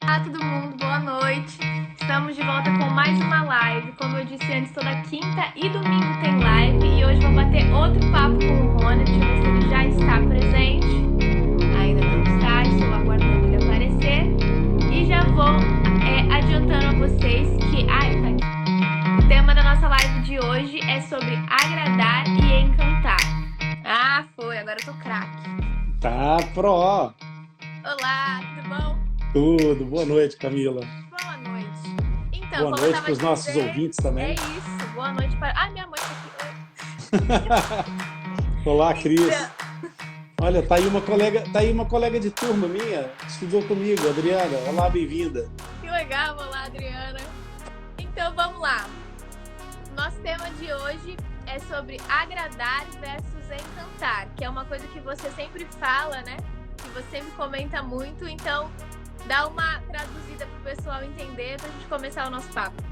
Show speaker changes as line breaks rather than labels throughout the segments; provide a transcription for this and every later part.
Olá, todo mundo, boa noite. Estamos de volta com mais uma live. Como eu disse antes, toda quinta e domingo tem live. E hoje vou bater outro papo com o Rony. Deixa eu ver se ele já está presente. Ainda não está, estou aguardando ele aparecer. E já vou adiantando a vocês que... tá aqui. O tema da nossa live de hoje é sobre agradar e encantar. Foi, agora eu tô craque.
Tá, pro.
Olá, tudo bom?
Tudo. Boa noite, Camila.
Boa noite. Então,
Boa
como eu
noite
tava
para os nossos
dizendo,
ouvintes
é
também.
isso. Boa noite para... minha mãe tá aqui.
Olá,
Então,
Cris. Olha, tá aí uma colega de turma minha, estudou comigo, Adriana. Olá, bem-vinda.
que legal, olá, Adriana. Então, vamos lá. Nosso tema de hoje é sobre agradar versus encantar, que é uma coisa que você sempre fala, né? Que você sempre comenta muito. Então, dá uma traduzida pro pessoal entender pra gente começar o nosso papo.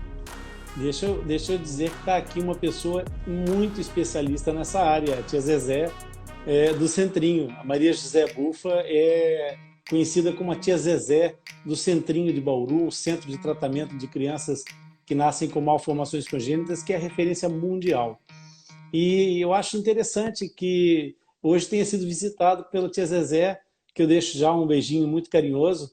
Deixa eu dizer que está aqui uma pessoa muito especialista nessa área, a tia Zezé, do Centrinho. A Maria José Bufa é conhecida como a tia Zezé do Centrinho de Bauru, um centro de tratamento de crianças que nascem com malformações congênitas, que é referência mundial. E eu acho interessante que hoje tenha sido visitado pela tia Zezé, que eu deixo já um beijinho muito carinhoso,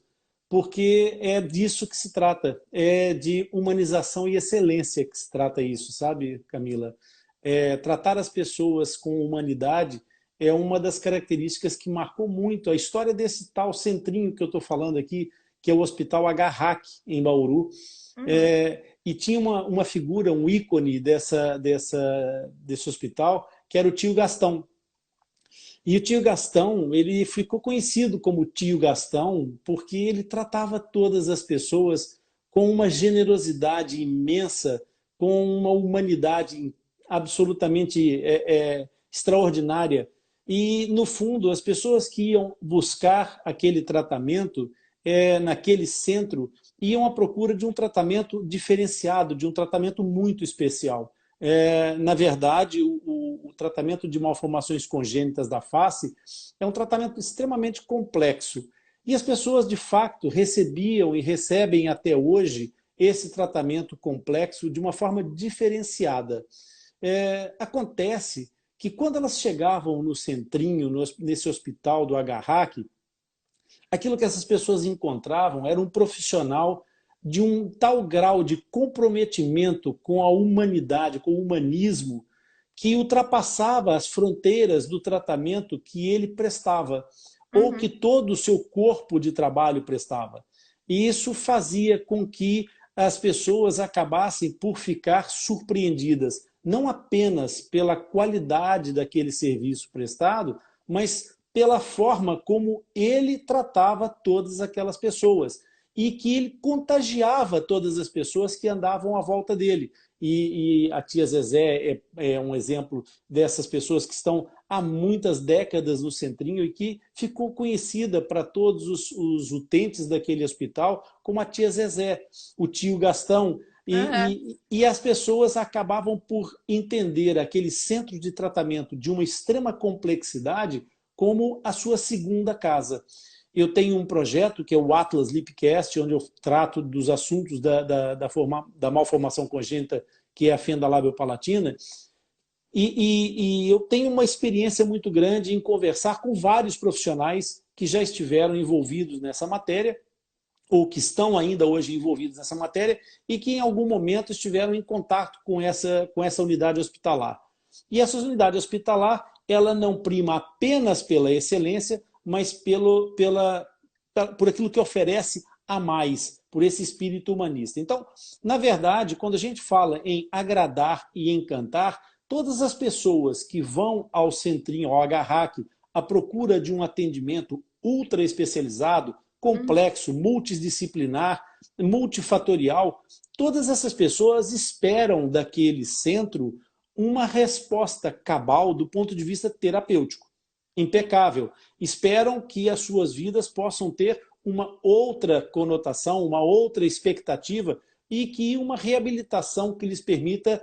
porque é disso que se trata, é de humanização e excelência que se trata isso, sabe, Camila? Tratar as pessoas com humanidade é uma das características que marcou muito a história desse tal centrinho que eu estou falando aqui, que é o Hospital Agarrac, em Bauru.
Uhum.
E tinha uma figura, um ícone desse hospital, que era o tio Gastão. E o tio Gastão, ele ficou conhecido como tio Gastão porque ele tratava todas as pessoas com uma generosidade imensa, com uma humanidade absolutamente extraordinária. E, no fundo, as pessoas que iam buscar aquele tratamento naquele centro iam à procura de um tratamento diferenciado, de um tratamento muito especial. Na verdade, o tratamento de malformações congênitas da face é um tratamento extremamente complexo. E as pessoas, de fato, recebiam e recebem até hoje esse tratamento complexo de uma forma diferenciada. Acontece que quando elas chegavam no centrinho, nesse hospital do Agarrac, aquilo que essas pessoas encontravam era um profissional de um tal grau de comprometimento com a humanidade, com o humanismo, que ultrapassava as fronteiras do tratamento que ele prestava, ou que
Uhum.
todo o seu corpo de trabalho prestava. E isso fazia com que as pessoas acabassem por ficar surpreendidas, não apenas pela qualidade daquele serviço prestado, mas pela forma como ele tratava todas aquelas pessoas e que ele contagiava todas as pessoas que andavam à volta dele. E a tia Zezé é um exemplo dessas pessoas que estão há muitas décadas no Centrinho e que ficou conhecida para todos os utentes daquele hospital como a tia Zezé, o tio Gastão.
Uhum.
E as pessoas acabavam por entender aquele centro de tratamento de uma extrema complexidade como a sua segunda casa. Eu tenho um projeto que é o Atlas Lipcast, onde eu trato dos assuntos da malformação congênita, que é a fenda labiopalatina, e eu tenho uma experiência muito grande em conversar com vários profissionais que já estiveram envolvidos nessa matéria, ou que estão ainda hoje envolvidos nessa matéria, e que em algum momento estiveram em contato com essa unidade hospitalar. E essa unidade hospitalar, ela não prima apenas pela excelência, mas por aquilo que oferece a mais, por esse espírito humanista. Então, na verdade, quando a gente fala em agradar e encantar, todas as pessoas que vão ao Centrinho, ao Agarrac, à procura de um atendimento ultra especializado,
Uhum.
complexo, multidisciplinar, multifatorial, todas essas pessoas esperam daquele centro uma resposta cabal do ponto de vista terapêutico,
Sim.
impecável. Esperam que as suas vidas possam ter uma outra conotação, uma outra expectativa e que uma reabilitação que lhes permita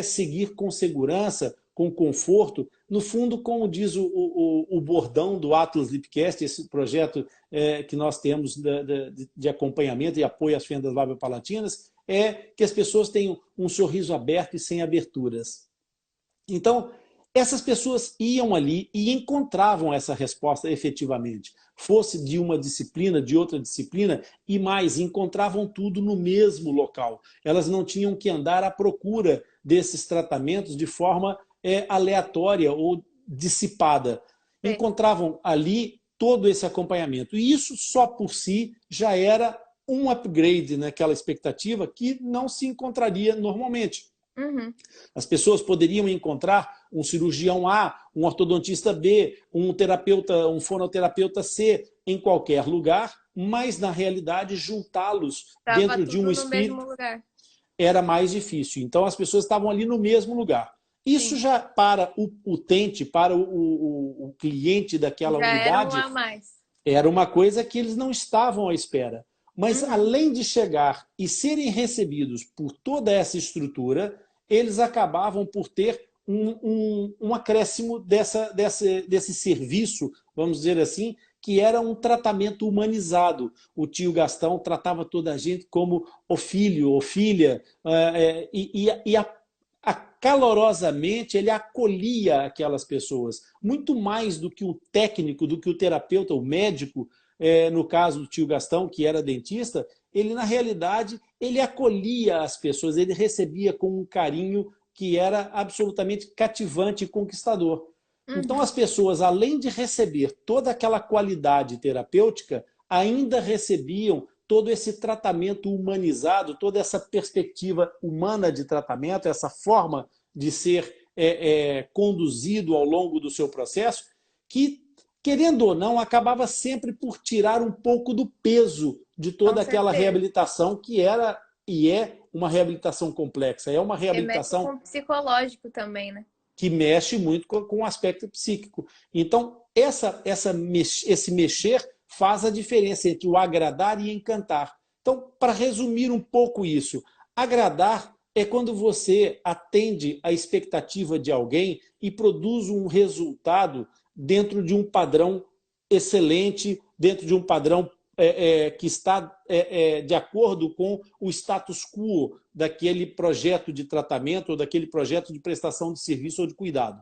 seguir com segurança, com conforto, no fundo, como diz o bordão do Atlas Lipcast, esse projeto que nós temos de acompanhamento e apoio às fendas labiopalatinas, é que as pessoas tenham um sorriso aberto e sem aberturas. Então, essas pessoas iam ali e encontravam essa resposta efetivamente. Fosse de uma disciplina, de outra disciplina, e mais, encontravam tudo no mesmo local. Elas não tinham que andar à procura desses tratamentos de forma aleatória ou dissipada.
Sim.
Encontravam ali todo esse acompanhamento. E isso só por si já era um upgrade naquela expectativa que não se encontraria normalmente.
Uhum.
As pessoas poderiam encontrar um cirurgião A, um ortodontista B, um terapeuta, um fonoterapeuta C em qualquer lugar, mas na realidade juntá-los dentro de um espírito
mesmo lugar.
Era mais difícil. Então as pessoas estavam ali no mesmo lugar. Isso
Sim.
já para o utente, para o cliente daquela
já
unidade,
era um a mais.
Era uma coisa que eles não estavam à espera. Mas além de chegar e serem recebidos por toda essa estrutura, eles acabavam por ter um acréscimo desse serviço, vamos dizer assim, que era um tratamento humanizado. O tio Gastão tratava toda a gente como o filho ou filha, calorosamente ele acolhia aquelas pessoas, muito mais do que o técnico, do que o terapeuta, o médico, no caso do tio Gastão, que era dentista, ele na realidade ele acolhia as pessoas, ele recebia com um carinho que era absolutamente cativante e conquistador. Então as pessoas, além de receber toda aquela qualidade terapêutica, ainda recebiam todo esse tratamento humanizado, toda essa perspectiva humana de tratamento, essa forma de ser conduzido ao longo do seu processo, que, querendo ou não, acabava sempre por tirar um pouco do peso de toda aquela reabilitação que era e é uma reabilitação complexa. É uma reabilitação
mexe com o psicológico também, né?
Que mexe muito com o aspecto psíquico. Então, esse mexer faz a diferença entre o agradar e encantar. Então, para resumir um pouco isso, agradar é quando você atende a expectativa de alguém e produz um resultado dentro de um padrão excelente, dentro de um padrão que está de acordo com o status quo daquele projeto de tratamento ou daquele projeto de prestação de serviço ou de cuidado.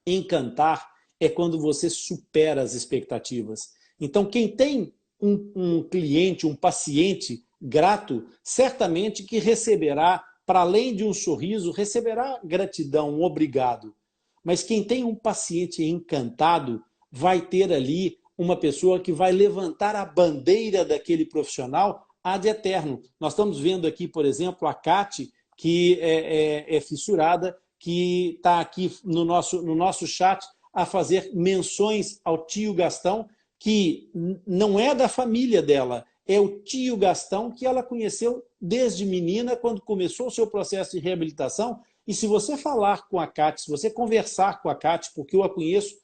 Encantar é quando você supera as expectativas. Então, quem tem um cliente, um paciente grato, certamente que receberá, para além de um sorriso, receberá gratidão, um obrigado. Mas quem tem um paciente encantado vai ter ali uma pessoa que vai levantar a bandeira daquele profissional ad eterno. Nós estamos vendo aqui, por exemplo, a Cate, que é fissurada, que está aqui no nosso chat a fazer menções ao tio Gastão, que não é da família dela, é o tio Gastão que ela conheceu desde menina, quando começou o seu processo de reabilitação. E se você falar com a Cate, se você conversar com a Cate, porque eu a conheço,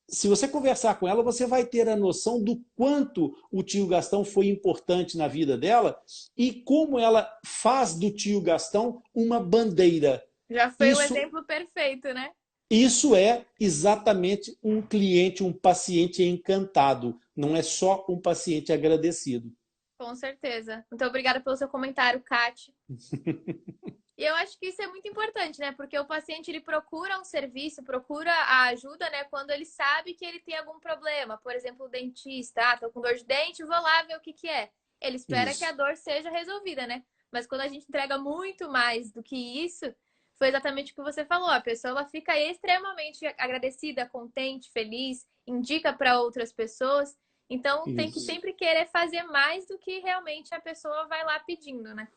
se você conversar com ela, você vai ter a noção do quanto o tio Gastão foi importante na vida dela e como ela faz do tio Gastão uma bandeira.
Já foi o exemplo perfeito, né?
Isso é exatamente um cliente, um paciente encantado. Não é só um paciente agradecido.
Com certeza. Muito obrigada pelo seu comentário, Cate. E eu acho que isso é muito importante, né? Porque o paciente, ele procura um serviço, procura a ajuda, né? Quando ele sabe que ele tem algum problema. Por exemplo, o dentista, tô com dor de dente, vou lá ver o que que é. Ele espera que a dor seja resolvida, né? Mas quando a gente entrega muito mais do que isso, foi exatamente o que você falou. A pessoa ela fica extremamente agradecida, contente, feliz, indica para outras pessoas. Então, tem que sempre querer fazer mais do que realmente a pessoa vai lá pedindo, né?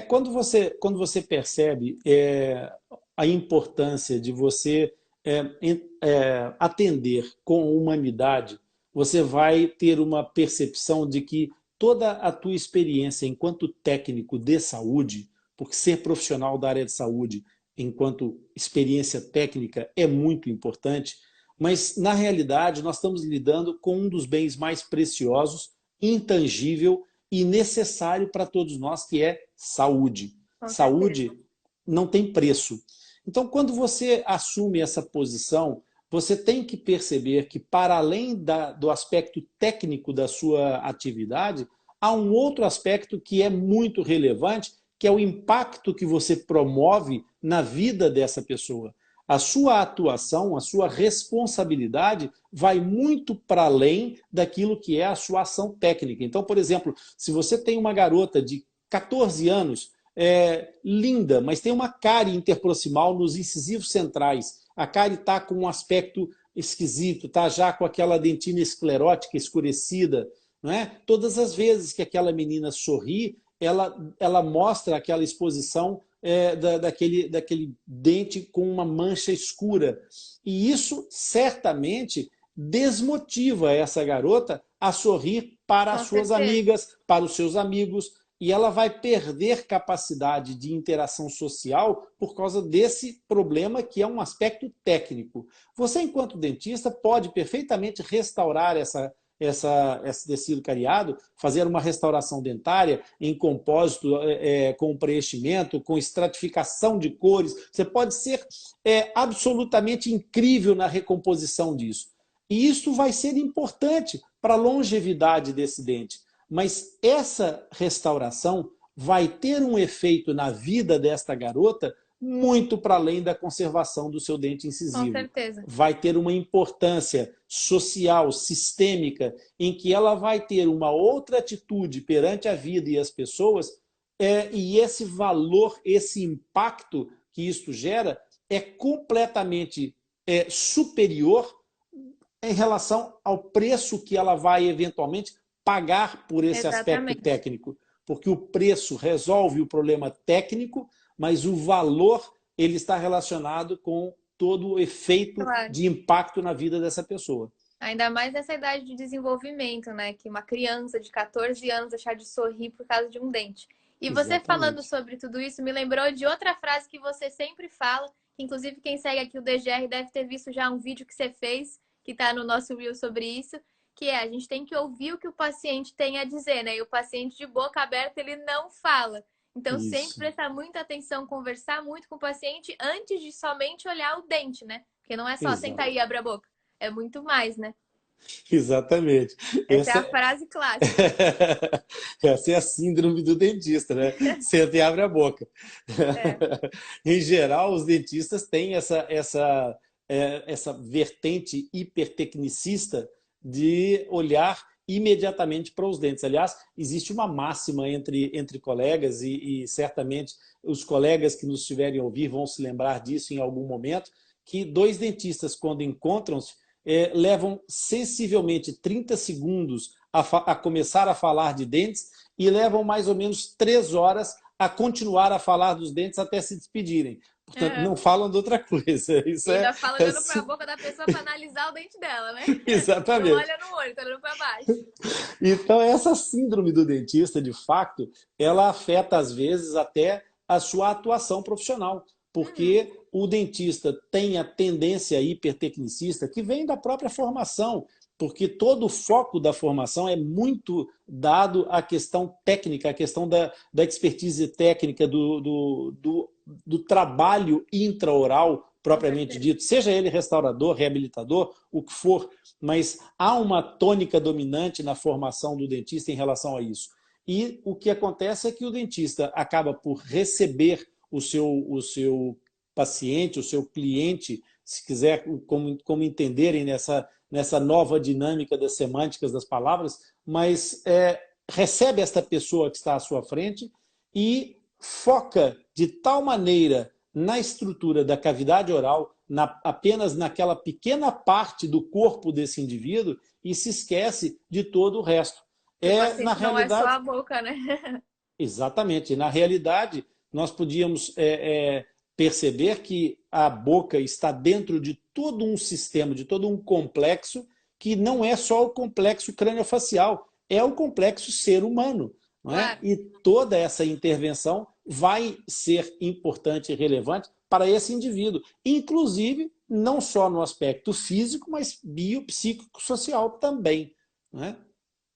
Quando você percebe a importância de você atender com humanidade, você vai ter uma percepção de que toda a tua experiência enquanto técnico de saúde, porque ser profissional da área de saúde enquanto experiência técnica é muito importante, mas na realidade nós estamos lidando com um dos bens mais preciosos, intangível e necessário para todos nós, que é saúde. Saúde não tem preço. Então, quando você assume essa posição, você tem que perceber que, para além do aspecto técnico da sua atividade, há um outro aspecto que é muito relevante, que é o impacto que você promove na vida dessa pessoa. A sua atuação, a sua responsabilidade vai muito para além daquilo que é a sua ação técnica. Então, por exemplo, se você tem uma garota de 14 anos, linda, mas tem uma cárie interproximal nos incisivos centrais. A cárie está com um aspecto esquisito, está já com aquela dentina esclerótica escurecida. Não é? Todas as vezes que aquela menina sorri, ela mostra aquela exposição daquele dente com uma mancha escura. E isso certamente desmotiva essa garota a sorrir para as
Com
suas
certeza.
amigas, para os seus amigos, e ela vai perder capacidade de interação social por causa desse problema que é um aspecto técnico. Você, enquanto dentista, pode perfeitamente restaurar esse tecido cariado, fazer uma restauração dentária em compósito, com preenchimento, com estratificação de cores. Você pode ser absolutamente incrível na recomposição disso. E isso vai ser importante para a longevidade desse dente. Mas essa restauração vai ter um efeito na vida desta garota muito para além da conservação do seu dente
Com
incisivo.
certeza.
Vai ter uma importância social, sistêmica, em que ela vai ter uma outra atitude perante a vida e as pessoas, e esse valor, esse impacto que isto gera é completamente superior em relação ao preço que ela vai eventualmente pagar por esse aspecto
Exatamente.
técnico. Porque o preço resolve o problema técnico, mas o valor ele está relacionado com todo o efeito
Claro.
de impacto na vida dessa pessoa.
Ainda mais nessa idade de desenvolvimento, né? Que uma criança de 14 anos deixar de sorrir por causa de um dente. E você falando
Exatamente.
sobre tudo isso me lembrou de outra frase que você sempre fala, que inclusive quem segue aqui o DGR deve ter visto já um vídeo que você fez, que está no nosso Reel sobre isso, que é a gente tem que ouvir o que o paciente tem a dizer, né? E o paciente de boca aberta, ele não fala. Então, sempre
Isso.
prestar muita atenção, conversar muito com o paciente antes de somente olhar o dente, né? Porque não é só
Exato.
sentar aí e abrir a boca. É muito mais, né?
Exatamente.
Essa é a frase clássica.
Essa é a síndrome do dentista, né? Senta e abre a boca.
É,
Em geral, os dentistas têm essa vertente hipertecnicista de olhar imediatamente para os dentes. Aliás, existe uma máxima entre colegas, e certamente os colegas que nos estiverem a ouvir vão se lembrar disso em algum momento, que dois dentistas, quando encontram-se, levam sensivelmente 30 segundos a começar a falar de dentes e levam mais ou menos 3 horas a continuar a falar dos dentes até se despedirem. Portanto,
é.
não falam de outra coisa. Isso
E ainda fala olhando para a boca da pessoa para analisar o dente dela, né? Não
Exatamente.
olha no olho, tá olhando para baixo.
Então, essa síndrome do dentista, de fato, ela afeta, às vezes, até a sua atuação profissional, porque o dentista tem a tendência hipertecnicista que vem da própria formação, porque todo o foco da formação é muito dado à questão técnica, à questão da expertise técnica, do trabalho intraoral,
Com
propriamente
certeza.
dito, seja ele restaurador, reabilitador, o que for, mas há uma tônica dominante na formação do dentista em relação a isso. E o que acontece é que o dentista acaba por receber o seu paciente, o seu cliente, se quiser, como entenderem nessa nova dinâmica das semânticas das palavras, mas recebe esta pessoa que está à sua frente e foca de tal maneira na estrutura da cavidade oral, apenas naquela pequena parte do corpo desse indivíduo, e se esquece de todo o resto.
Que o
Na
paciente não é só a
realidade,
boca, né?
exatamente. Na realidade, nós podíamos perceber que a boca está dentro de todo um sistema, de todo um complexo, que não é só o complexo craniofacial, é o complexo ser humano. Não é?
Claro.
E toda essa intervenção vai ser importante e relevante para esse indivíduo, inclusive não só no aspecto físico, mas biopsíquico-social também. Não é?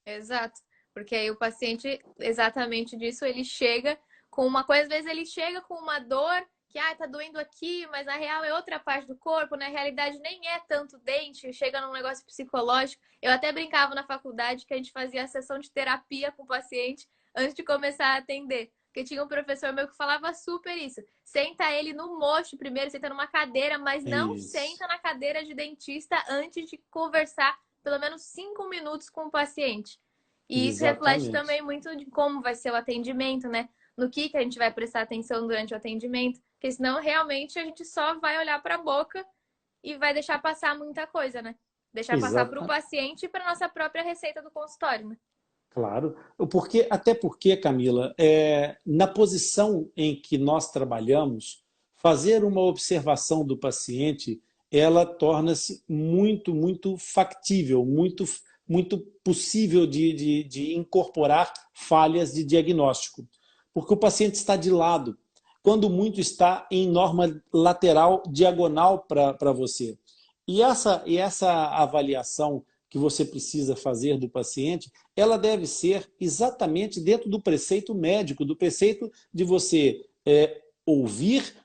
Exato. Porque aí o paciente, exatamente disso, ele chega com uma coisa, às vezes ele chega com uma dor que tá doendo aqui, mas na real é outra parte do corpo, na realidade nem é tanto dente, chega num negócio psicológico. Eu até brincava na faculdade que a gente fazia a sessão de terapia com o paciente antes de começar a atender. Porque tinha um professor meu que falava super isso. Senta ele no mocho primeiro, senta numa cadeira, mas não
Isso.
senta na cadeira de dentista antes de conversar pelo menos 5 minutos com o paciente. E isso reflete também
Exatamente.
muito de como vai ser o atendimento, né? No que a gente vai prestar atenção durante o atendimento. Porque senão, realmente, a gente só vai olhar para a boca e vai deixar passar muita coisa, né? Deixar passar para o
Exata,
paciente e para nossa própria receita do consultório, né?
claro. Até porque, Camila, na posição em que nós trabalhamos, fazer uma observação do paciente, ela torna-se muito, muito factível, muito, muito possível de incorporar falhas de diagnóstico. Porque o paciente está de lado, quando muito está em norma lateral diagonal para você. E essa avaliação que você precisa fazer do paciente, ela deve ser exatamente dentro do preceito médico, do preceito de você ouvir,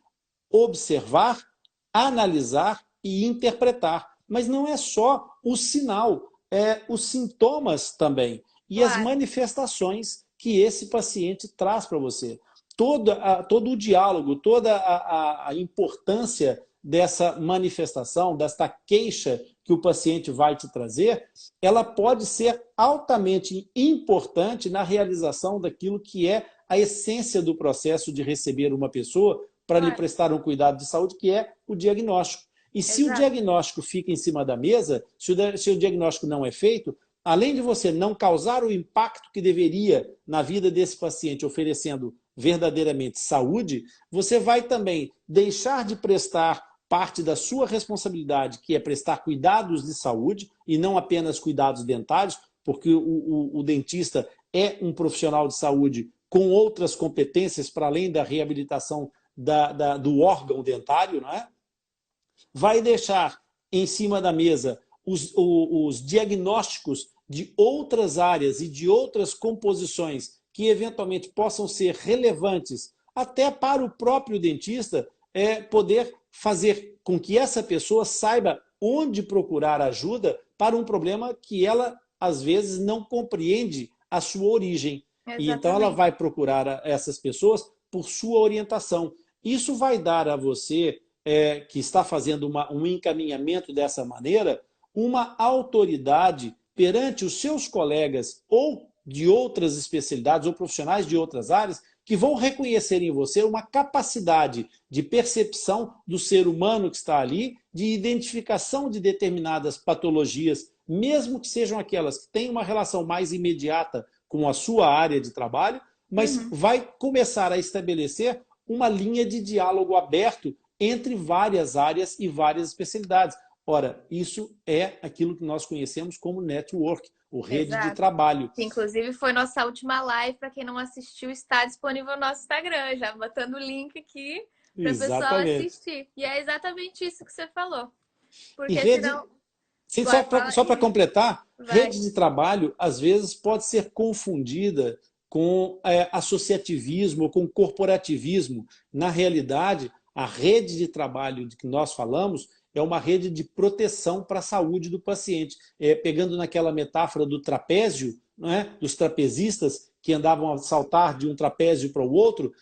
observar, analisar e interpretar. Mas não é só o sinal, é os sintomas também e as
Claro,
manifestações que esse paciente traz para você. Todo o diálogo, toda a importância dessa manifestação, desta queixa que o paciente vai te trazer, ela pode ser altamente importante na realização daquilo que é a essência do processo de receber uma pessoa para lhe
claro.
prestar um cuidado de saúde, que é o diagnóstico. E se o
Exato.
diagnóstico fica em cima da mesa, se o diagnóstico não é feito, além de você não causar o impacto que deveria na vida desse paciente, oferecendo verdadeiramente saúde, você vai também deixar de prestar parte da sua responsabilidade, que é prestar cuidados de saúde e não apenas cuidados dentários, porque o dentista é um profissional de saúde com outras competências para além da reabilitação do órgão dentário, não é? Vai deixar em cima da mesa os diagnósticos de outras áreas e de outras composições que eventualmente possam ser relevantes até para o próprio dentista poder fazer com que essa pessoa saiba onde procurar ajuda para um problema que ela, às vezes, não compreende a sua origem. E então ela
Exatamente.
vai procurar essas pessoas por sua orientação. Isso vai dar a você, que está fazendo um encaminhamento dessa maneira, uma autoridade perante os seus colegas ou de outras especialidades ou profissionais de outras áreas que vão reconhecer em você uma capacidade de percepção do ser humano que está ali, de identificação de determinadas patologias, mesmo que sejam aquelas que têm uma relação mais imediata com a sua área de trabalho, mas
Uhum.
vai começar a estabelecer uma linha de diálogo aberto entre várias áreas e várias especialidades. Ora, isso é aquilo que nós conhecemos como network, ou rede de
Exato.
trabalho.
Que, inclusive, foi nossa última live. Para quem não assistiu, está disponível no nosso Instagram. Já botando o link aqui para o pessoal
Exatamente.
assistir. E é exatamente isso que você falou.
E
Porque
rede,
senão.
sim,
Vai, fala
só para
aí.
completar,
Vai.
rede de trabalho às vezes pode ser confundida com associativismo ou com corporativismo. Na realidade, a rede de trabalho de que nós falamos é uma rede de proteção para a saúde do paciente. Pegando naquela metáfora do trapézio, não é? Dos trapezistas que andavam a saltar de um trapézio para o outro,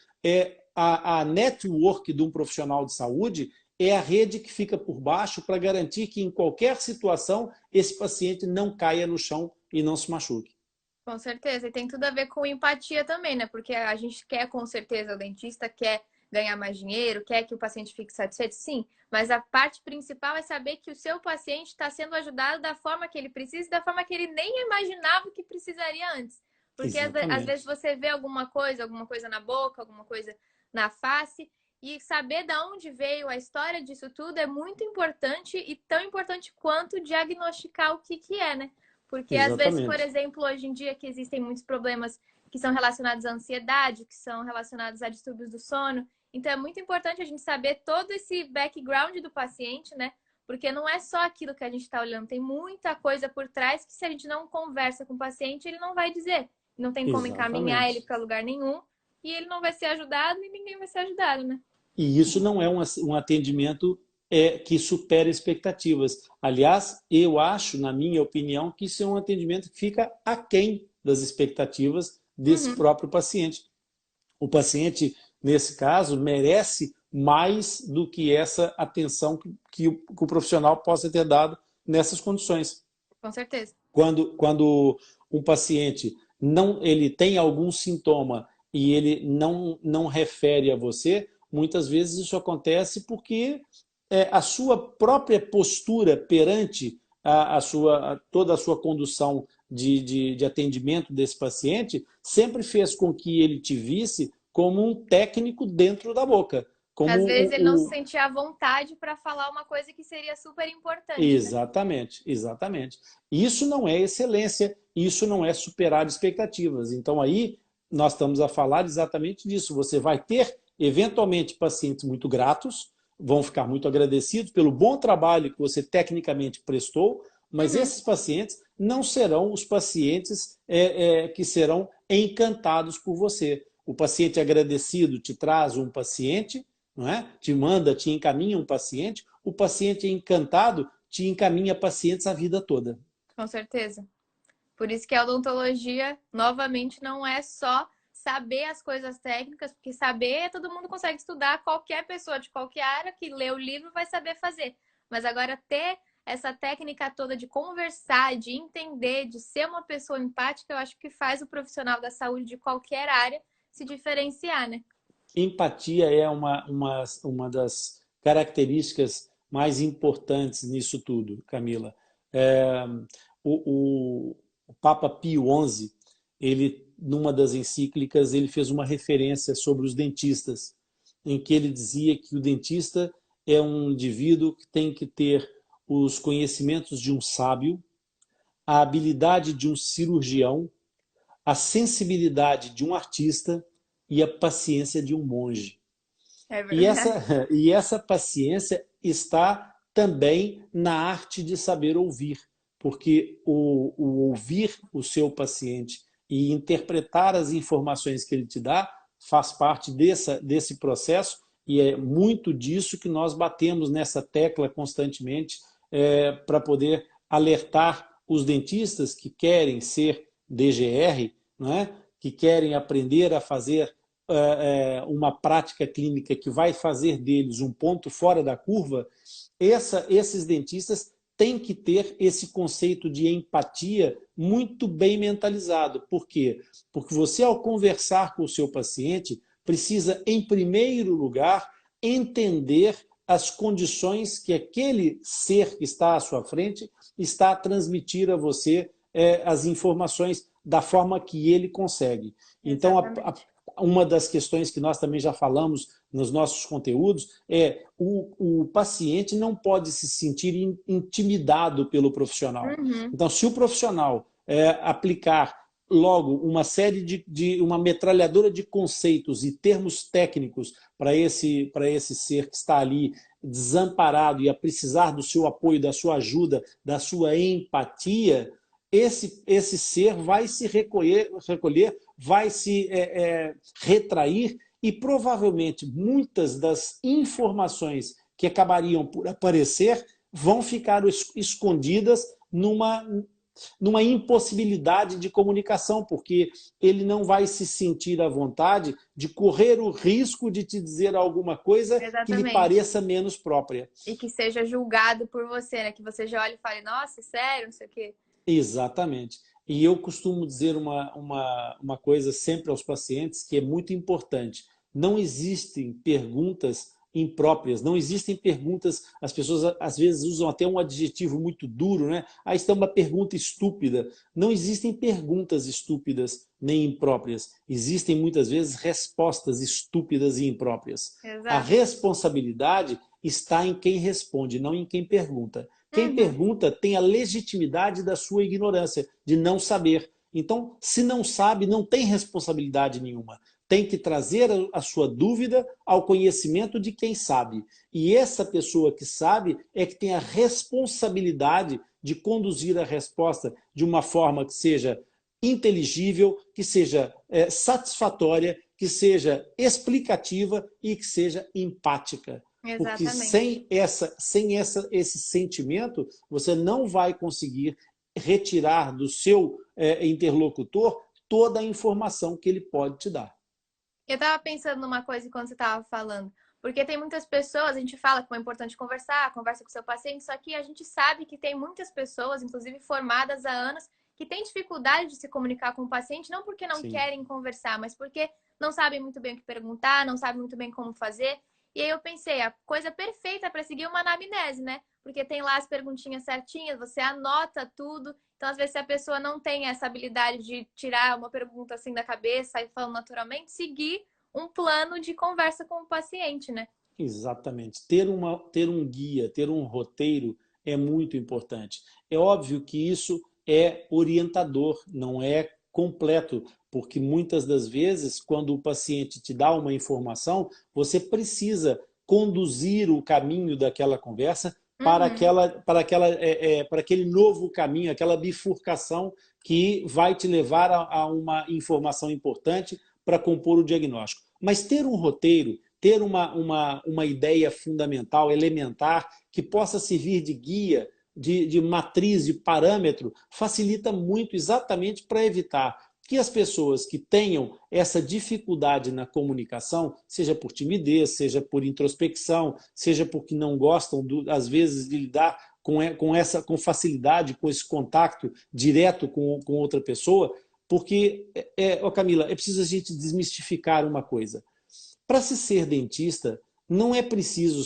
a network de um profissional de saúde é a rede que fica por baixo para garantir que em qualquer situação esse paciente não caia no chão e não se machuque.
Com certeza. E tem tudo a ver com empatia também, né? Porque a gente quer, com certeza, o dentista quer ganhar mais dinheiro, quer que o paciente fique satisfeito, sim. Mas a parte principal é saber que o seu paciente está sendo ajudado da forma que ele precisa e da forma que ele nem imaginava que precisaria antes. Porque às vezes
Exatamente.
você vê alguma coisa na boca, alguma coisa na face, e saber de onde veio a história disso tudo é muito importante e tão importante quanto diagnosticar o que é, né? Porque às vezes, por
Exatamente.
exemplo, hoje em dia que existem muitos problemas que são relacionados à ansiedade, que são relacionados a distúrbios do sono. Então é muito importante a gente saber todo esse background do paciente, né? Porque não é só aquilo que a gente está olhando, tem muita coisa por trás que se a gente não conversa com o paciente, ele não vai dizer. Não tem como encaminhar ele
Exatamente.
para lugar nenhum e ele não vai ser ajudado e ninguém vai ser ajudado, né?
E isso não é um atendimento que supera expectativas. Aliás, eu acho, na minha opinião, que isso é um atendimento que fica aquém das expectativas desse
Uhum.
próprio paciente. O paciente, nesse caso, merece mais do que essa atenção que o profissional possa ter dado nessas condições.
Com certeza.
Quando um paciente ele tem algum sintoma e ele não refere a você, muitas vezes isso acontece porque a sua própria postura perante toda a sua condução de atendimento desse paciente sempre fez com que ele te visse como um técnico dentro da boca. Como
Às vezes ele não se sentia à vontade para falar uma coisa que seria super importante, né?
Exatamente, exatamente. Isso não é excelência, isso não é superar expectativas. Então aí nós estamos a falar exatamente disso. Você vai ter, eventualmente, pacientes muito gratos, vão ficar muito agradecidos pelo bom trabalho que você tecnicamente prestou, mas
Uhum.
esses pacientes não serão os pacientes que serão encantados por você. O paciente agradecido te traz um paciente, não é? Te encaminha um paciente, o paciente encantado te encaminha pacientes a vida toda.
Com certeza. Por isso que a odontologia, novamente, não é só saber as coisas técnicas, porque saber todo mundo consegue estudar, qualquer pessoa de qualquer área que lê o livro vai saber fazer. Mas agora ter essa técnica toda de conversar, de entender, de ser uma pessoa empática, eu acho que faz o profissional da saúde de qualquer área se diferenciar, né?
Empatia é uma das características mais importantes nisso tudo, Camila. É, o Papa Pio XI, ele, numa das encíclicas, ele fez uma referência sobre os dentistas, em que ele dizia que o dentista é um indivíduo que tem que ter os conhecimentos de um sábio, a habilidade de um cirurgião, a sensibilidade de um artista e a paciência de um monge.
É
E
verdade.
essa, e essa paciência está também na arte de saber ouvir, porque o ouvir o seu paciente e interpretar as informações que ele te dá faz parte desse processo e é muito disso que nós batemos nessa tecla constantemente para poder alertar os dentistas que querem ser DGR, não é? Que querem aprender a fazer uma prática clínica que vai fazer deles um ponto fora da curva, esses dentistas têm que ter esse conceito de empatia muito bem mentalizado. Por quê? Porque você, ao conversar com o seu paciente, precisa, em primeiro lugar, entender as condições que aquele ser que está à sua frente está a transmitir a você as informações da forma que ele consegue. Então,
Exatamente.
uma das questões que nós também já falamos nos nossos conteúdos é o paciente não pode se sentir intimidado pelo profissional.
Uhum.
Então, se o profissional aplicar logo uma série uma metralhadora de conceitos e termos técnicos para esse ser que está ali desamparado e a precisar do seu apoio, da sua ajuda, da sua empatia, esse ser vai se recolher vai se retrair e provavelmente muitas das informações que acabariam por aparecer vão ficar escondidas numa impossibilidade de comunicação, porque ele não vai se sentir à vontade de correr o risco de te dizer alguma coisa que lhe
Exatamente.
pareça menos própria.
E que seja julgado por você, né? Que você já olhe e fale, nossa, sério, não sei o quê.
Exatamente. E eu costumo dizer uma coisa sempre aos pacientes que é muito importante. Não existem perguntas impróprias, não existem perguntas, as pessoas às vezes usam até um adjetivo muito duro, né? Ah, isso é uma pergunta estúpida. Não existem perguntas estúpidas nem impróprias. Existem muitas vezes respostas estúpidas e impróprias. A
Exato.
responsabilidade está em quem responde, não em quem pergunta. Quem
Uhum.
pergunta tem a legitimidade da sua ignorância, de não saber. Então, se não sabe, não tem responsabilidade nenhuma. Tem que trazer a sua dúvida ao conhecimento de quem sabe. E essa pessoa que sabe é que tem a responsabilidade de conduzir a resposta de uma forma que seja inteligível, que seja satisfatória, que seja explicativa e que seja empática. Porque
Exatamente.
esse sentimento, você não vai conseguir retirar do seu interlocutor toda a informação que ele pode te dar.
Eu tava pensando numa coisa quando você tava falando. Porque tem muitas pessoas, a gente fala que é importante conversar, conversa com o seu paciente, só que a gente sabe que tem muitas pessoas, inclusive formadas há anos, que têm dificuldade de se comunicar com o paciente, não porque não
Sim.
querem conversar, mas porque não sabem muito bem o que perguntar, não sabem muito bem como fazer. E aí eu pensei, a coisa perfeita para seguir uma anamnese, né? Porque tem lá as perguntinhas certinhas, você anota tudo. Então, às vezes, se a pessoa não tem essa habilidade de tirar uma pergunta assim da cabeça e falando naturalmente, seguir um plano de conversa com o paciente, né?
Exatamente. Ter um guia, ter um roteiro é muito importante. É óbvio que isso é orientador, não é completo, porque muitas das vezes, quando o paciente te dá uma informação, você precisa conduzir o caminho daquela conversa
Uhum.
para aquele novo caminho, aquela bifurcação que vai te levar a uma informação importante para compor o diagnóstico. Mas ter um roteiro, ter uma ideia fundamental, elementar, que possa servir de guia, de matriz, de parâmetro, facilita muito exatamente para evitar que as pessoas que tenham essa dificuldade na comunicação, seja por timidez, seja por introspecção, seja porque não gostam, às vezes, de lidar com facilidade, com esse contato direto com outra pessoa, porque, Camila, é preciso a gente desmistificar uma coisa. Para se ser dentista, não é preciso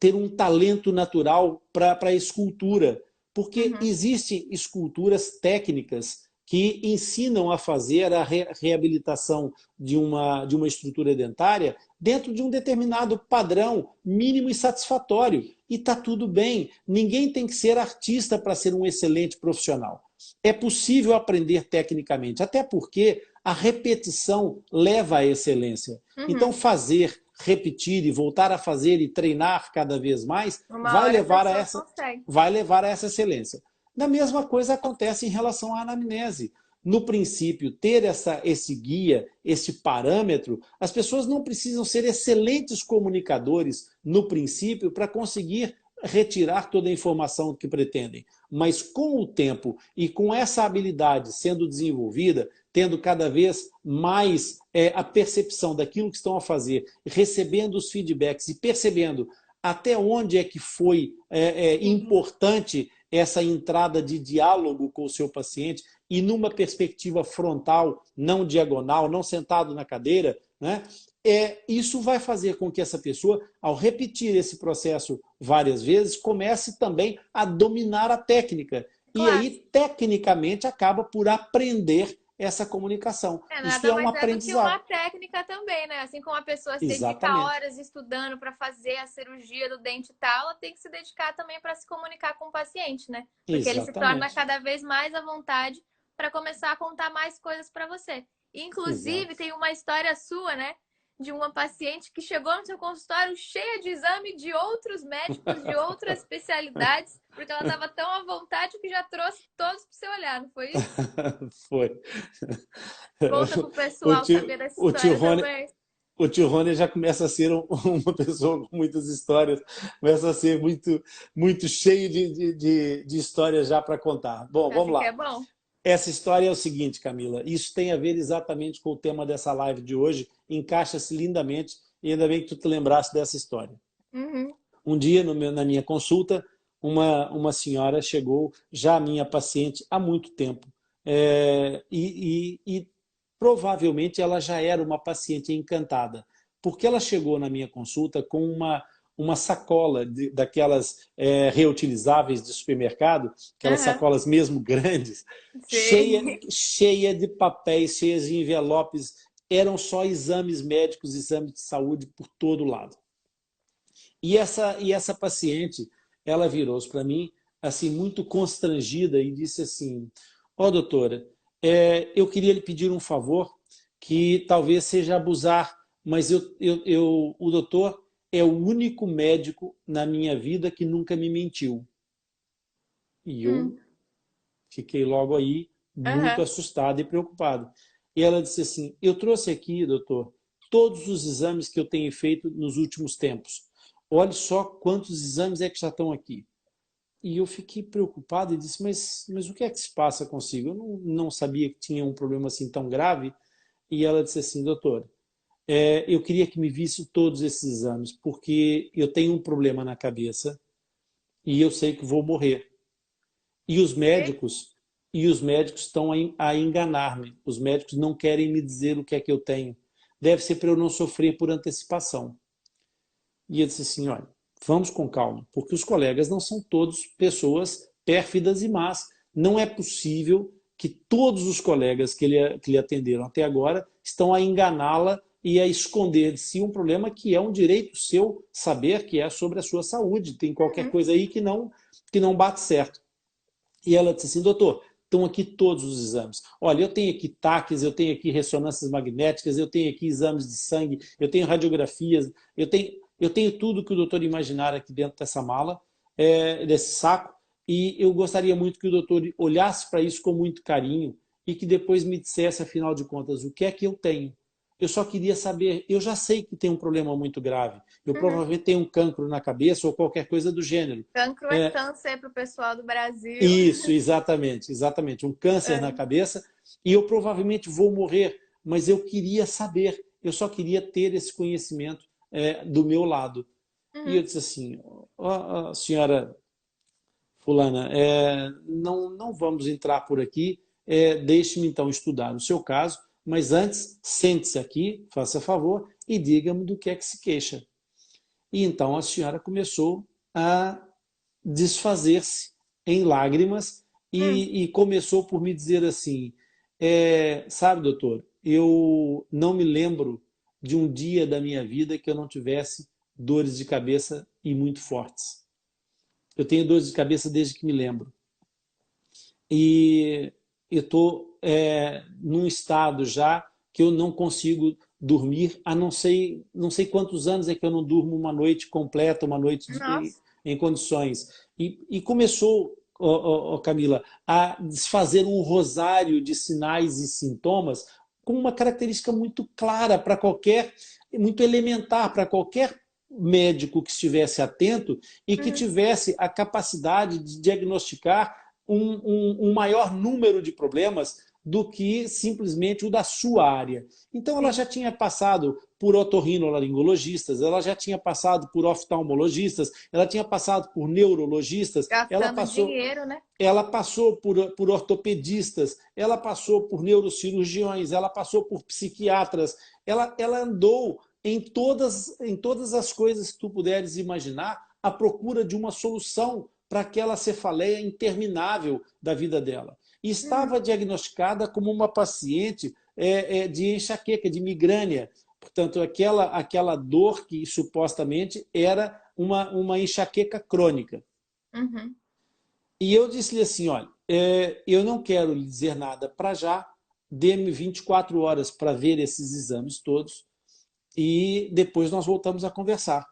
ter um talento natural para a escultura, porque
Uhum.
existem esculturas técnicas que ensinam a fazer a reabilitação de uma estrutura dentária dentro de um determinado padrão mínimo e satisfatório. E está tudo bem. Ninguém tem que ser artista para ser um excelente profissional. É possível aprender tecnicamente, até porque a repetição leva à excelência. Então,
Uhum.
fazer, repetir e voltar a fazer e treinar cada vez mais
Uma hora a pessoa consegue.
vai levar a essa excelência. Da mesma coisa acontece em relação à anamnese. No princípio, ter esse guia, esse parâmetro, as pessoas não precisam ser excelentes comunicadores no princípio para conseguir retirar toda a informação que pretendem. Mas com o tempo e com essa habilidade sendo desenvolvida, tendo cada vez mais a percepção daquilo que estão a fazer, recebendo os feedbacks e percebendo até onde é que foi importante essa entrada de diálogo com o seu paciente e numa perspectiva frontal, não diagonal, não sentado na cadeira, né? Isso vai fazer com que essa pessoa, ao repetir esse processo várias vezes, comece também a dominar a técnica. E
Claro.
aí, tecnicamente, acaba por aprender essa comunicação. Isso
Nada
é um
mais é do que uma
aprendizado.
técnica também, né? Assim como a pessoa se dedica
Exatamente.
horas estudando para fazer a cirurgia do dente e tal, ela tem que se dedicar também para se comunicar com o paciente, né? Porque ele se torna
Exatamente.
cada vez mais à vontade para começar a contar mais coisas para você. Inclusive,
Exato.
tem uma história sua, né? De uma paciente que chegou no seu consultório cheia de exame de outros médicos, de outras especialidades, porque ela estava tão à vontade que já trouxe todos para você olhar, não foi isso?
Foi.
Conta pro pessoal saber dessa
O tio
história
Rony,
também.
o tio Rony já começa a ser uma pessoa com muitas histórias, começa a ser muito cheio de histórias já para contar. Bom, vamos
Assim que
lá.
é bom.
Essa história é o seguinte, Camila, isso tem a ver exatamente com o tema dessa live de hoje, encaixa-se lindamente, e ainda bem que tu te lembraste dessa história.
Uhum.
Um dia, na minha consulta, uma senhora chegou, já minha paciente, há muito tempo, e provavelmente ela já era uma paciente encantada, porque ela chegou na minha consulta com uma sacola daquelas reutilizáveis de supermercado, aquelas
Uhum.
sacolas mesmo grandes,
Sei.
cheia de papéis, cheias de envelopes, eram só exames médicos, exames de saúde por todo lado. E essa paciente, ela virou-se para mim, assim, muito constrangida e disse assim, ó doutora, eu queria lhe pedir um favor, que talvez seja abusar, mas o doutor é o único médico na minha vida que nunca me mentiu. E eu
Hum.
fiquei logo aí muito
Aham.
assustado e preocupado. E ela disse assim, eu trouxe aqui, doutor, todos os exames que eu tenho feito nos últimos tempos. Olhe só quantos exames é que já estão aqui. E eu fiquei preocupado e disse, mas o que é que se passa consigo? Eu não sabia que tinha um problema assim tão grave. E ela disse assim, doutor, eu queria que me visse todos esses exames, porque eu tenho um problema na cabeça e eu sei que vou morrer. E os
E-
médicos, e os médicos estão a enganar-me. Os médicos não querem me dizer o que é que eu tenho. Deve ser para eu não sofrer por antecipação. E eu disse assim, olha, vamos com calma, porque os colegas não são todos pessoas pérfidas e más. Não é possível que todos os colegas que lhe atenderam até agora estão a enganá-la e a esconder de si um problema que é um direito seu saber, que é sobre a sua saúde. Tem qualquer
Uhum.
coisa aí que não bate certo. E ela disse assim, doutor, estão aqui todos os exames. Olha, eu tenho aqui taques, eu tenho aqui ressonâncias magnéticas, eu tenho aqui exames de sangue, eu tenho radiografias, eu tenho tudo que o doutor imaginar aqui dentro dessa mala, desse saco, e eu gostaria muito que o doutor olhasse para isso com muito carinho e que depois me dissesse, afinal de contas, o que é que eu tenho. Eu só queria saber, eu já sei que tem um problema muito grave, eu
Uhum.
provavelmente tenho um cancro na cabeça ou qualquer coisa do gênero.
Cancro é
É,
câncer para o pessoal do Brasil.
isso, exatamente, exatamente. Um câncer na
É.
cabeça e eu provavelmente vou morrer, mas eu queria saber, eu só queria ter esse conhecimento do meu lado. E eu
Uhum.
disse assim, ó, senhora fulana, não vamos entrar por aqui, deixe-me então estudar o seu caso, mas antes sente-se aqui, faça favor, e diga-me do que é que se queixa. E então a senhora começou a desfazer-se em lágrimas
Hum.
e começou por me dizer assim, sabe, doutor, eu não me lembro de um dia da minha vida que eu não tivesse dores de cabeça e muito fortes. Eu tenho dores de cabeça desde que me lembro. E eu estou num estado já que eu não consigo dormir, a não sei quantos anos é que eu não durmo uma noite completa, uma noite
Nossa.
em condições. E começou, Camila, a desfazer um rosário de sinais e sintomas com uma característica muito clara para qualquer, muito elementar para qualquer médico que estivesse atento e que
Uhum.
tivesse a capacidade de diagnosticar um maior número de problemas do que simplesmente o da sua área. Então ela
Sim.
já tinha passado por otorrinolaringologistas, ela já tinha passado por oftalmologistas, ela tinha passado por neurologistas, ela
Gastando
passou,
dinheiro, né?
ela passou por ortopedistas, ela passou por neurocirurgiões, ela passou por psiquiatras, ela andou em todas as coisas que tu puderes imaginar à procura de uma solução para aquela cefaleia interminável da vida dela. E
Uhum.
estava diagnosticada como uma paciente de enxaqueca, de migrânia. Portanto, aquela dor que supostamente era uma enxaqueca crônica.
Uhum.
E eu disse-lhe assim, olha, eu não quero lhe dizer nada para já, dê-me 24 horas para ver esses exames todos e depois nós voltamos a conversar.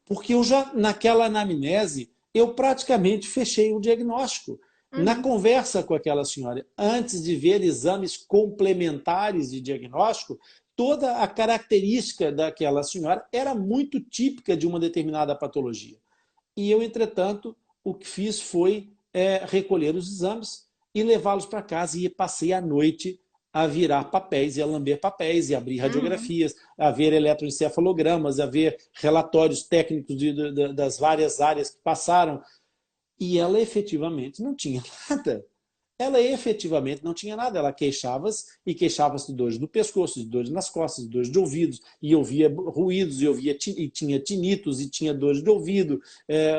Porque eu já, naquela anamnese, eu praticamente fechei o diagnóstico. Na
Uhum.
conversa com aquela senhora, antes de ver exames complementares de diagnóstico, toda a característica daquela senhora era muito típica de uma determinada patologia. E eu, entretanto, o que fiz foi recolher os exames e levá-los para casa e passei a noite a virar papéis e a lamber papéis e abrir
Uhum.
radiografias, a ver eletroencefalogramas, a ver relatórios técnicos das várias áreas que passaram. E ela efetivamente não tinha nada. Ela efetivamente não tinha nada. Ela queixava-se de dores no pescoço, de dores nas costas, de dores de ouvidos, e ouvia ruídos, e tinha tinitos, e tinha dores de ouvido,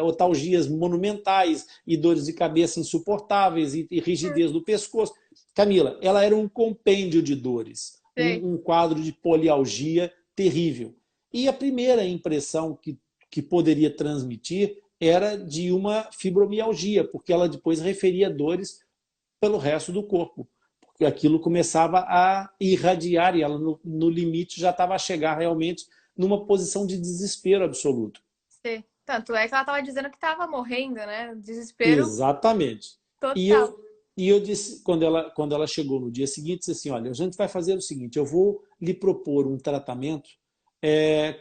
otalgias monumentais, e dores de cabeça insuportáveis, e rigidez do pescoço. Camila, ela era um compêndio de dores,
Sei.
um quadro de polialgia terrível. E a primeira impressão que poderia transmitir era de uma fibromialgia, porque ela depois referia dores pelo resto do corpo, porque aquilo começava a irradiar e ela, no limite, já estava a chegar realmente numa posição de desespero absoluto.
Sei. Tanto é que ela tava dizendo que tava morrendo, né? Desespero
Exatamente. E
total.
eu, E eu disse, quando ela chegou no dia seguinte, disse assim, olha, a gente vai fazer o seguinte, eu vou lhe propor um tratamento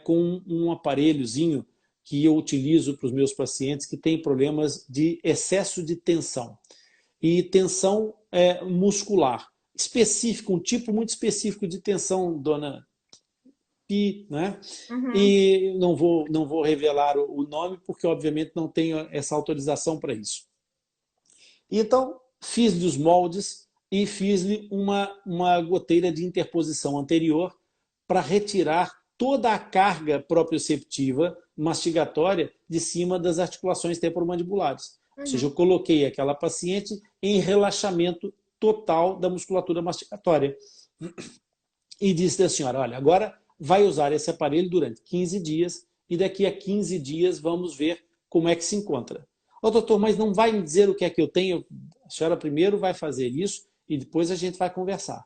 com um aparelhozinho que eu utilizo para os meus pacientes que têm problemas de excesso de tensão. E tensão muscular. Específico, um tipo muito específico de tensão, dona Pi, né?
Uhum.
E não vou revelar o nome, porque obviamente não tenho essa autorização para isso. E então, fiz-lhe os moldes e fiz-lhe uma goteira de interposição anterior para retirar toda a carga proprioceptiva mastigatória de cima das articulações temporomandibulares. Ou seja, eu
Uhum.
coloquei aquela paciente em relaxamento total da musculatura mastigatória. E disse à senhora, olha, agora vai usar esse aparelho durante 15 dias e daqui a 15 dias vamos ver como é que se encontra. Ô, doutor, mas não vai me dizer o que é que eu tenho? A senhora primeiro vai fazer isso e depois a gente vai conversar.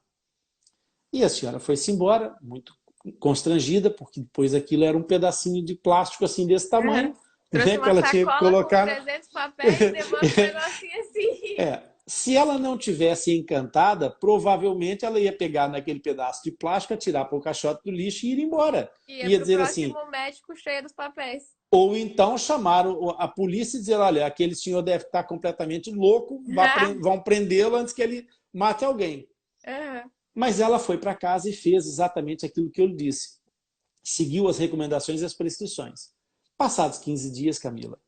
E a senhora foi-se embora, muito constrangida, porque depois aquilo era um pedacinho de plástico assim desse tamanho,
Trouxe
né, que
uma
ela tinha que
sacola com
colocar.
300 papéis e levando um negocinho assim.
Se ela não tivesse encantada, provavelmente ela ia pegar naquele pedaço de plástico, atirar para o caixote do lixo e ir embora.
Ia
Ia
pro
dizer assim,
próximo médico cheio dos papéis.
ou então chamar a polícia e dizer, olha, aquele senhor deve estar completamente louco, vão prendê-lo antes que ele mate alguém.
Uhum.
Mas ela foi para casa e fez exatamente aquilo que eu lhe disse. Seguiu as recomendações e as prescrições. Passados 15 dias, Camila,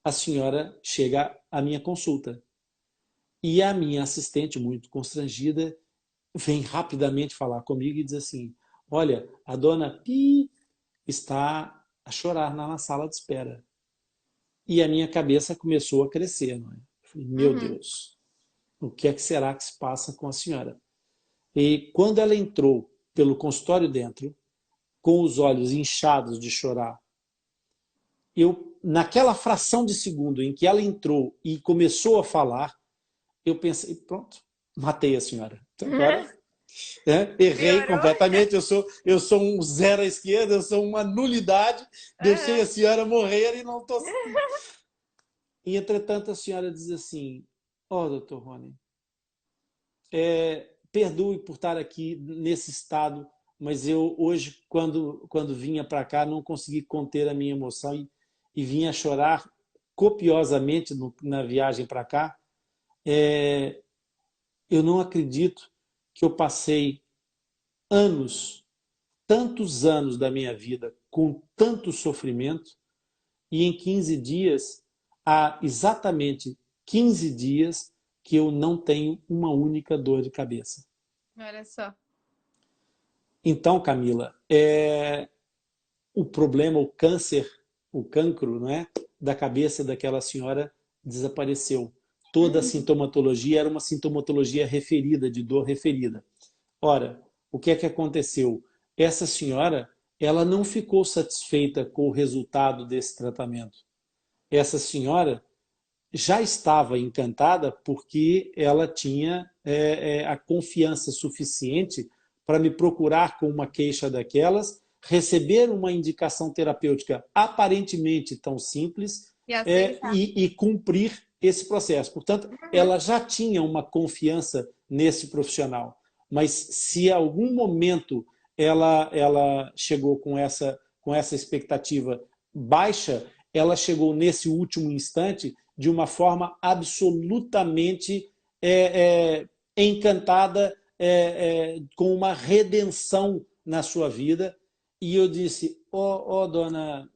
a senhora chega à minha consulta. E a minha assistente, muito constrangida, vem rapidamente falar comigo e diz assim, olha, a dona Pi está a chorar na sala de espera. E a minha cabeça começou a crescer. Não é? Falei, meu
Uhum.
Deus, o que é que será que se passa com a senhora? E quando ela entrou pelo consultório dentro, com os olhos inchados de chorar, eu, naquela fração de segundo em que ela entrou e começou a falar, eu pensei, pronto, matei a senhora. Então, agora errei
Piorou?
completamente, eu sou um zero à esquerda, eu sou uma nulidade, deixei a
Uhum.
senhora morrer e não estou... E, entretanto, a senhora diz assim, ó, doutor Rony, perdoe por estar aqui nesse estado, mas eu hoje, quando vinha para cá, não consegui conter a minha emoção e vinha chorar copiosamente na viagem para cá. Eu não acredito que eu passei anos, tantos anos da minha vida com tanto sofrimento e em 15 dias, há exatamente 15 dias que eu não tenho uma única dor de cabeça.
Olha só.
Então, Camila, o problema, o câncer, o cancro, não é, da cabeça daquela senhora desapareceu. Toda a
Uhum.
sintomatologia era uma sintomatologia referida, de dor referida. Ora, o que é que aconteceu? Essa senhora, ela não ficou satisfeita com o resultado desse tratamento. Essa senhora já estava encantada porque ela tinha a confiança suficiente para me procurar com uma queixa daquelas, receber uma indicação terapêutica aparentemente tão simples
E aceitar.
e cumprir esse processo. Portanto,
Uhum.
ela já tinha uma confiança nesse profissional. Mas se em algum momento ela chegou com essa expectativa baixa, ela chegou nesse último instante de uma forma absolutamente encantada, com uma redenção na sua vida. E eu disse, dona,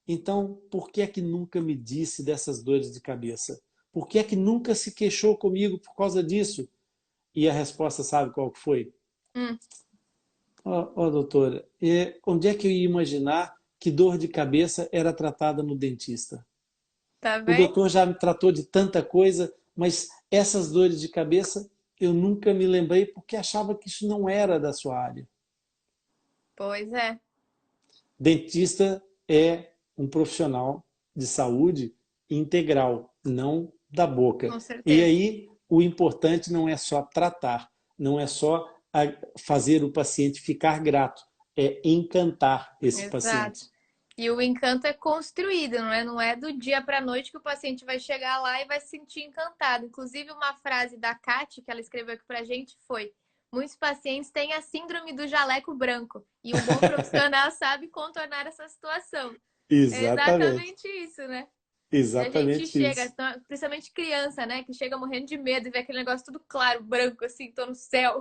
então por que é que nunca me disse dessas dores de cabeça? Por que é que nunca se queixou comigo por causa disso? E a resposta, sabe qual que foi?
Hum.
Doutora, onde é que eu ia imaginar que dor de cabeça era tratada no dentista?
Tá
O
bem?
doutor já me tratou de tanta coisa, mas essas dores de cabeça eu nunca me lembrei porque achava que isso não era da sua área.
Pois é,
Dentista é um profissional de saúde integral, não da boca.
com
E
certeza.
aí o importante não é só tratar, não é só fazer o paciente ficar grato, é encantar esse
Exato.
paciente.
E o encanto é construído, não é? Não é do dia para a noite que o paciente vai chegar lá e vai se sentir encantado. Inclusive, uma frase da Kati, que ela escreveu aqui pra gente, foi: muitos pacientes têm a síndrome do jaleco branco. E um bom profissional sabe contornar essa situação. É
Exatamente,
exatamente isso, né? E a gente
exatamente
chega,
isso.
principalmente criança, né? Que chega morrendo de medo e vê aquele negócio tudo claro, branco, assim, tô no céu.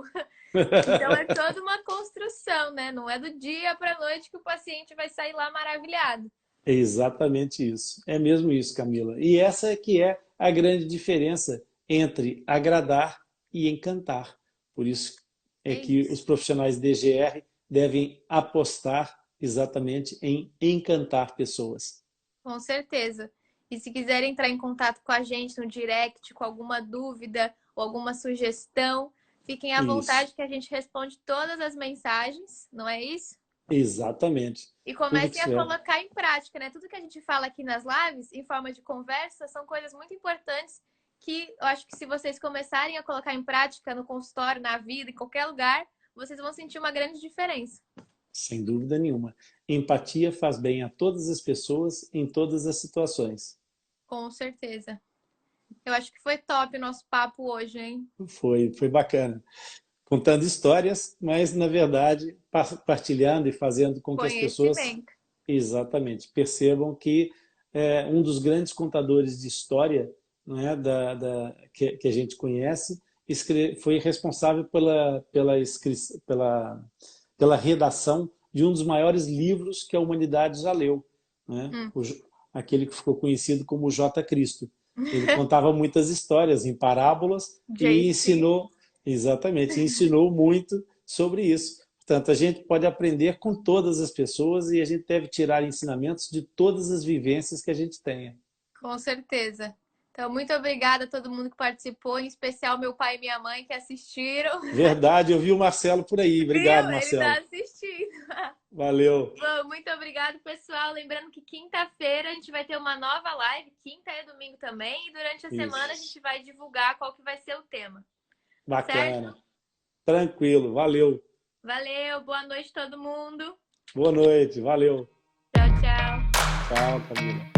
Então é toda uma construção, né? Não é do dia para a noite que o paciente vai sair lá maravilhado.
É exatamente isso. É mesmo isso, Camila. E essa é que é a grande diferença entre agradar e encantar. Por isso é
É
que os
isso.
profissionais de GR devem apostar exatamente em encantar pessoas.
Com certeza. E se quiserem entrar em contato com a gente no direct, com alguma dúvida ou alguma sugestão, fiquem à
Isso,
vontade que a gente responde todas as mensagens, não é isso?
exatamente.
E
Tudo que
comecem a
tiver.
colocar em prática, né? Tudo que a gente fala aqui nas lives, em forma de conversa, são coisas muito importantes que eu acho que se vocês começarem a colocar em prática no consultório, na vida, em qualquer lugar, vocês vão sentir uma grande diferença.
Sem dúvida nenhuma. Empatia faz bem a todas as pessoas em todas as situações.
Com certeza. Eu acho que foi top o nosso papo hoje, hein?
Foi bacana. Contando histórias, mas na verdade partilhando e fazendo com que as pessoas
Conhecimento.
exatamente percebam que um dos grandes contadores de história, não é, que a gente conhece, foi responsável pela redação de um dos maiores livros que a humanidade já leu, né?
Hum.
Aquele que ficou conhecido como J. Cristo. Ele contava muitas histórias em parábolas e
JC.
ensinou, exatamente, ensinou muito sobre isso. Portanto, a gente pode aprender com todas as pessoas e a gente deve tirar ensinamentos de todas as vivências que a gente tenha.
Com certeza. Então, muito obrigada a todo mundo que participou, em especial meu pai e minha mãe que assistiram.
Verdade, eu vi o Marcelo por aí. Obrigado,
Viu? Ele tá
Marcelo.
assistindo.
Valeu.
Bom, muito obrigado, pessoal. Lembrando que quinta-feira a gente vai ter uma nova live, quinta e domingo também, e durante a semana a
Isso.
gente vai divulgar qual que vai ser o tema. Certo?
Bacana. Tranquilo. Valeu.
Valeu, boa noite todo mundo.
Boa noite. Valeu.
Tchau, tchau.
Tchau, Camila.